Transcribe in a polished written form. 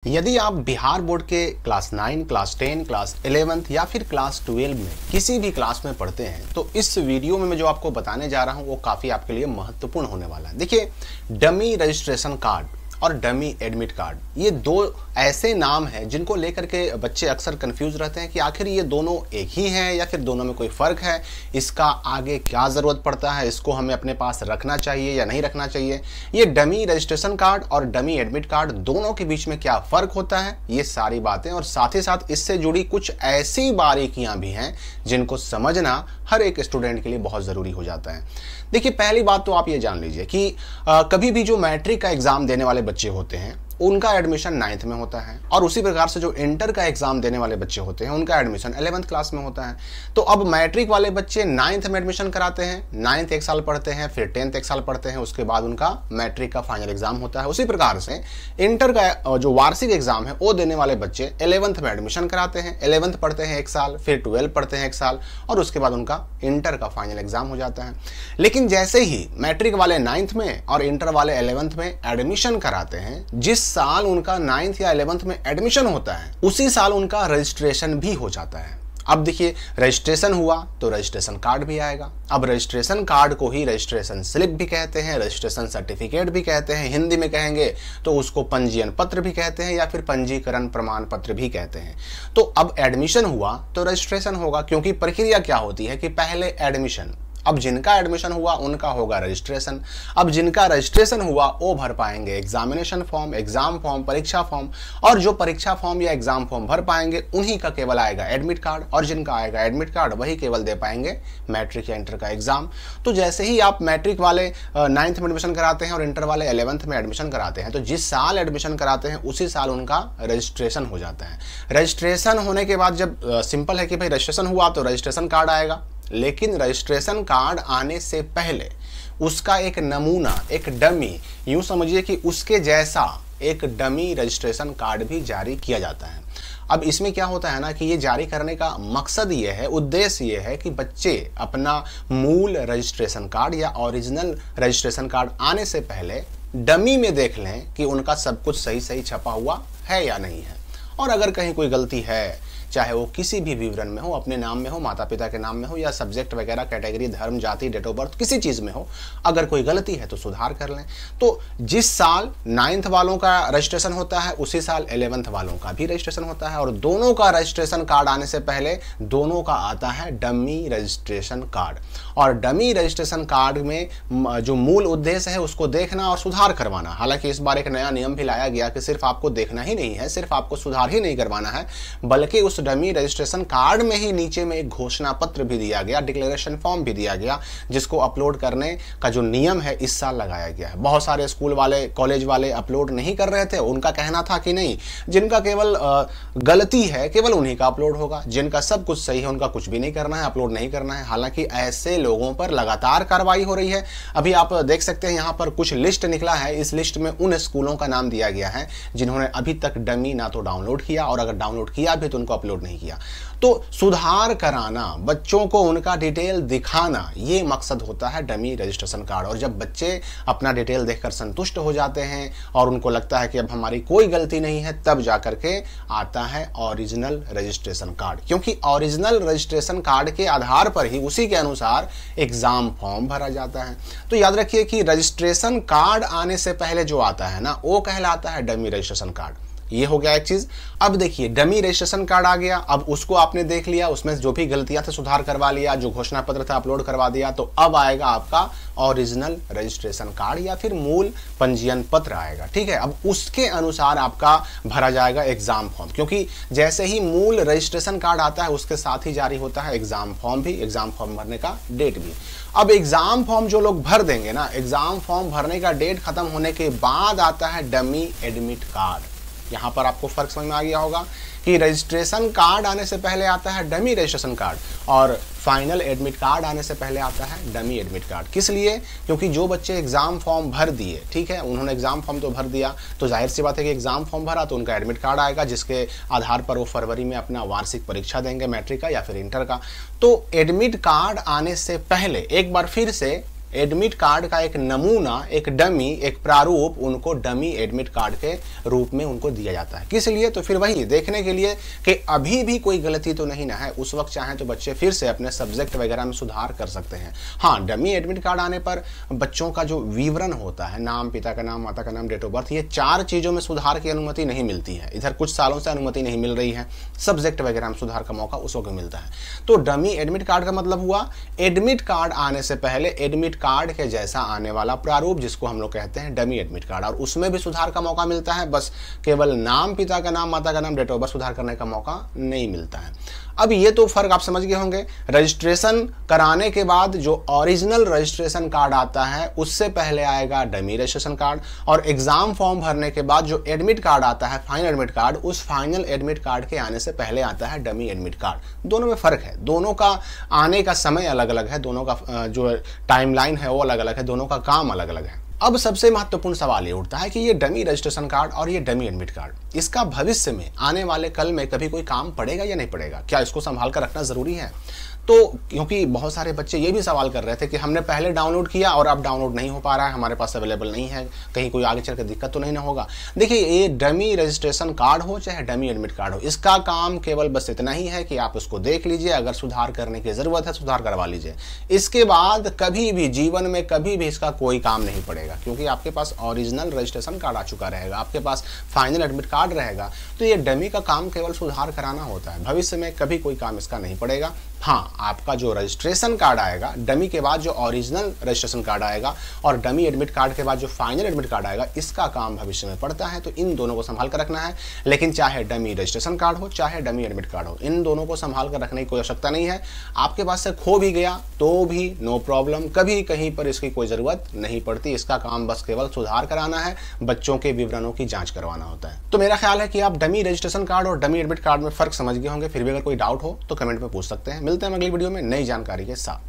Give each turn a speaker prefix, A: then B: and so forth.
A: यदि आप बिहार बोर्ड के क्लास 9, क्लास 10, क्लास 11 या फिर क्लास 12 में किसी भी क्लास में पढ़ते हैं तो इस वीडियो में मैं जो आपको बताने जा रहा हूं वो काफ़ी आपके लिए महत्वपूर्ण होने वाला है। देखिए, डमी रजिस्ट्रेशन कार्ड और डमी एडमिट कार्ड, ये दो ऐसे नाम हैं जिनको लेकर के बच्चे अक्सर कंफ्यूज रहते हैं कि आखिर ये दोनों एक ही हैं या फिर दोनों में कोई फ़र्क है, इसका आगे क्या ज़रूरत पड़ता है, इसको हमें अपने पास रखना चाहिए या नहीं रखना चाहिए, ये डमी रजिस्ट्रेशन कार्ड और डमी एडमिट कार्ड दोनों के बीच में क्या फ़र्क होता है, ये सारी बातें और साथ ही साथ इससे जुड़ी कुछ ऐसी बारीकियां भी हैं जिनको समझना हर एक स्टूडेंट के लिए बहुत ज़रूरी हो जाता है। देखिए, पहली बात तो आप ये जान लीजिए कि कभी भी जो मैट्रिक का एग्ज़ाम देने वाले बच्चे होते हैं उनका एडमिशन 9th में होता है और उसी प्रकार से जो इंटर का एग्जाम देने वाले बच्चे होते हैं उनका एडमिशन 11th क्लास में होता है। तो अब मैट्रिक वाले बच्चे 9th में एडमिशन कराते हैं, 9th एक साल पढ़ते हैं, फिर 10th एक साल पढ़ते हैं, उसके बाद उनका मैट्रिक का फाइनल एग्जाम होता है। उसी प्रकार से इंटर का जो वार्षिक एग्जाम है वो देने वाले बच्चे 11th में एडमिशन कराते हैं, 11th पढ़ते हैं एक साल, फिर 12 पढ़ते हैं एक साल और उसके बाद उनका इंटर का फाइनल एग्जाम हो जाता है। लेकिन जैसे ही मैट्रिक वाले 9th में और इंटर वाले 11th में एडमिशन कराते हैं, जिस साल उनका 9th या 11th में एडमिशन होता है उसी साल उनका रजिस्ट्रेशन भी हो जाता है। अब देखिए, रजिस्ट्रेशन हुआ तो रजिस्ट्रेशन कार्ड भी आएगा। अब रजिस्ट्रेशन कार्ड को ही रजिस्ट्रेशन स्लिप भी कहते हैं, रजिस्ट्रेशन सर्टिफिकेट भी कहते हैं, हिंदी में कहेंगे तो उसको पंजीयन पत्र भी कहते हैं या फिर पंजीकरण प्रमाण पत्र भी कहते हैं। तो अब एडमिशन हुआ तो रजिस्ट्रेशन होगा, क्योंकि प्रक्रिया क्या होती है कि पहले एडमिशन, अब जिनका एडमिशन हुआ उनका होगा रजिस्ट्रेशन, अब जिनका रजिस्ट्रेशन हुआ वो भर पाएंगे एग्जामिनेशन फॉर्म, एग्जाम फॉर्म, परीक्षा फॉर्म, और जो परीक्षा फॉर्म या एग्जाम फॉर्म भर पाएंगे उन्हीं का केवल आएगा एडमिट कार्ड, और जिनका आएगा एडमिट कार्ड वही केवल दे पाएंगे मैट्रिक या इंटर का एग्जाम। तो जैसे ही आप मैट्रिक वाले 9th में एडमिशन कराते हैं और इंटर वाले 11th में एडमिशन कराते हैं तो जिस साल एडमिशन कराते हैं उसी साल उनका रजिस्ट्रेशन हो जाता है। रजिस्ट्रेशन होने के बाद जब सिंपल है कि भाई रजिस्ट्रेशन हुआ तो रजिस्ट्रेशन कार्ड आएगा, लेकिन रजिस्ट्रेशन कार्ड आने से पहले उसका एक नमूना, एक डमी, यूं समझिए कि उसके जैसा एक डमी रजिस्ट्रेशन कार्ड भी जारी किया जाता है। अब इसमें क्या होता है ना कि ये जारी करने का मकसद ये है, उद्देश्य ये है कि बच्चे अपना मूल रजिस्ट्रेशन कार्ड या ओरिजिनल रजिस्ट्रेशन कार्ड आने से पहले डमी में देख लें कि उनका सब कुछ सही सही छपा हुआ है या नहीं है, और अगर कहीं कोई गलती है, चाहे वो किसी भी विवरण में हो, अपने नाम में हो, माता पिता के नाम में हो, या सब्जेक्ट वगैरह, कैटेगरी, धर्म, जाति, डेट ऑफ बर्थ, किसी चीज़ में हो, अगर कोई गलती है तो सुधार कर लें। तो जिस साल 9th वालों का रजिस्ट्रेशन होता है उसी साल 11th वालों का भी रजिस्ट्रेशन होता है, और दोनों का रजिस्ट्रेशन कार्ड आने से पहले दोनों का आता है डमी रजिस्ट्रेशन कार्ड। और डमी रजिस्ट्रेशन कार्ड में जो मूल उद्देश्य है उसको देखना और सुधार करवाना। हालांकि इस बार एक नया नियम भी लाया गया कि सिर्फ आपको देखना ही नहीं है, सिर्फ आपको सुधार ही नहीं करवाना है, बल्कि उस डमी रजिस्ट्रेशन कार्ड में ही नीचे में एक घोषणा पत्र भी दिया गया, डिक्लेरेशन फॉर्म भी दिया गया, जिसको अपलोड करने का जो नियम है इस साल लगाया गया है। बहुत सारे स्कूल वाले, कॉलेज वाले अपलोड नहीं कर रहे थे, उनका कहना था कि नहीं, जिनका केवल गलती है केवल उन्हीं का अपलोड होगा, जिनका सब कुछ सही है उनका कुछ भी नहीं करना है, अपलोड नहीं करना है। हालांकि ऐसे लोगों पर लगातार कार्रवाई हो रही है। अभी आप देख सकते हैं यहाँ पर कुछ लिस्ट निकला है, इस लिस्ट में उन स्कूलों का नाम दिया गया है जिन्होंने अभी तक डमी ना तो डाउनलोड किया, और अगर डाउनलोड किया भी तो उनको अपलोड नहीं किया। तो सुधार कराना, बच्चों को उनका डिटेल दिखाना, ये मकसद होता है डमी रजिस्ट्रेशन कार्ड। और जब बच्चे अपना डिटेल देखकर संतुष्ट हो जाते हैं और उनको लगता है कि अब हमारी कोई गलती नहीं है, तब जाकर के आता है ओरिजिनल रजिस्ट्रेशन कार्ड, क्योंकि ओरिजिनल रजिस्ट्रेशन कार्ड के आधार पर ही उसी के अनुसार एग्जाम फॉर्म भरा जाता है। तो याद रखिए कि रजिस्ट्रेशन कार्ड आने से पहले जो आता है ना वो कहलाता है डमी रजिस्ट्रेशन कार्ड। ये हो गया एक चीज। अब देखिए, डमी रजिस्ट्रेशन कार्ड आ गया, अब उसको आपने देख लिया, उसमें जो भी गलतियां थे सुधार करवा लिया, जो घोषणा पत्र था अपलोड करवा दिया, तो अब आएगा आपका ओरिजिनल रजिस्ट्रेशन कार्ड या फिर मूल पंजीयन पत्र आएगा। ठीक है, अब उसके अनुसार आपका भरा जाएगा एग्जाम फॉर्म, क्योंकि जैसे ही मूल रजिस्ट्रेशन कार्ड आता है उसके साथ ही जारी होता है एग्जाम फॉर्म भी, एग्जाम फॉर्म भरने का डेट भी। अब एग्जाम फॉर्म जो लोग भर देंगे ना, एग्जाम फॉर्म भरने का डेट खत्म होने के बाद आता है डमी एडमिट कार्ड। यहाँ पर आपको फर्क समझ में आ गया होगा कि रजिस्ट्रेशन कार्ड आने से पहले आता है डमी रजिस्ट्रेशन कार्ड और फाइनल एडमिट कार्ड आने से पहले आता है डमी एडमिट कार्ड। किस लिए? क्योंकि जो बच्चे एग्जाम फॉर्म भर दिए, ठीक है, उन्होंने एग्जाम फॉर्म तो भर दिया, तो जाहिर सी बात है कि एग्जाम फॉर्म भरा तो उनका एडमिट कार्ड आएगा, जिसके आधार पर वो फरवरी में अपना वार्षिक परीक्षा देंगे मैट्रिक का या फिर इंटर का। तो एडमिट कार्ड आने से पहले एक बार फिर से एडमिट कार्ड का एक नमूना, एक डमी, एक प्रारूप उनको डमी एडमिट कार्ड के रूप में उनको दिया जाता है। किस लिए? तो फिर वही देखने के लिए कि अभी भी कोई गलती तो नहीं ना है। उस वक्त चाहे तो बच्चे फिर से अपने सब्जेक्ट वगैरह में सुधार कर सकते हैं। हाँ, डमी एडमिट कार्ड आने पर बच्चों का जो विवरण होता है, नाम, पिता का नाम, माता का नाम, डेट ऑफ बर्थ, ये 4 चीजों में सुधार की अनुमति नहीं मिलती है। इधर कुछ सालों से अनुमति नहीं मिल रही है, सब्जेक्ट वगैरह में सुधार का मौका उस वक्त मिलता है। तो डमी एडमिट कार्ड का मतलब हुआ एडमिट कार्ड आने से पहले एडमिट कार्ड के जैसा आने वाला प्रारूप, जिसको हम लोग कहते हैं डमी एडमिट कार्ड, और उसमें भी सुधार का मौका मिलता है। बस केवल नाम, पिता का नाम, माता का नाम, डेट ऑफ बर्थ सुधार करने का मौका नहीं मिलता है। अब ये तो फर्क आप समझ गए होंगे। रजिस्ट्रेशन कराने के बाद जो ओरिजिनल रजिस्ट्रेशन कार्ड आता है उससे पहले आएगा डमी रजिस्ट्रेशन कार्ड, और एग्जाम फॉर्म भरने के बाद जो एडमिट कार्ड आता है, फाइनल एडमिट कार्ड, उस फाइनल एडमिट कार्ड के आने से पहले आता है डमी एडमिट कार्ड। दोनों में फर्क है, दोनों का आने का समय अलग अलग है, दोनों का जो टाइमलाइन है वो अलग अलग है, दोनों का काम अलग अलग है। अब सबसे महत्वपूर्ण सवाल ये उठता है कि ये डमी रजिस्ट्रेशन कार्ड और ये डमी एडमिट कार्ड, इसका भविष्य में आने वाले कल में कभी कोई काम पड़ेगा या नहीं पड़ेगा? क्या इसको संभाल कर रखना जरूरी है? तो क्योंकि बहुत सारे बच्चे ये भी सवाल कर रहे थे कि हमने पहले डाउनलोड किया और अब डाउनलोड नहीं हो पा रहा है, हमारे पास अवेलेबल नहीं है, कहीं कोई आगे चलकर दिक्कत तो नहीं ना होगा। देखिए, ये डमी रजिस्ट्रेशन कार्ड हो चाहे डमी एडमिट कार्ड हो, इसका काम केवल बस इतना ही है कि आप उसको देख लीजिए, अगर सुधार करने की जरूरत है सुधार करवा लीजिए। इसके बाद कभी भी जीवन में कभी भी इसका कोई काम नहीं पड़ेगा, क्योंकि आपके पास ओरिजिनल रजिस्ट्रेशन कार्ड आ चुका रहेगा, आपके पास फाइनल एडमिट कार्ड रहेगा। तो ये डमी का काम केवल सुधार कराना होता है, भविष्य में कभी कोई काम इसका नहीं पड़ेगा। हाँ, आपका जो रजिस्ट्रेशन कार्ड आएगा, डमी के बाद जो ओरिजिनल रजिस्ट्रेशन कार्ड आएगा और डमी एडमिट कार्ड के बाद जो फाइनल एडमिट कार्ड आएगा, इसका काम भविष्य में पड़ता है। तो इन दोनों को संभाल कर रखना है। लेकिन चाहे डमी रजिस्ट्रेशन कार्ड हो चाहे डमी एडमिट कार्ड हो, इन दोनों को संभाल कर रखने की कोई आवश्यकता नहीं है। आपके पास से खो भी गया तो भी नो प्रॉब्लम, कभी कहीं पर इसकी कोई जरूरत नहीं पड़ती। इसका काम बस केवल सुधार कराना है, बच्चों के विवरणों की जांच करवाना होता है। तो मेरा ख्याल है कि आप डमी रजिस्ट्रेशन कार्ड और डमी एडमिट कार्ड में फर्क समझ गए होंगे। फिर भी अगर कोई डाउट हो तो कमेंट में पूछ सकते हैं। मिलते हैं अगली वीडियो में नई जानकारी के साथ।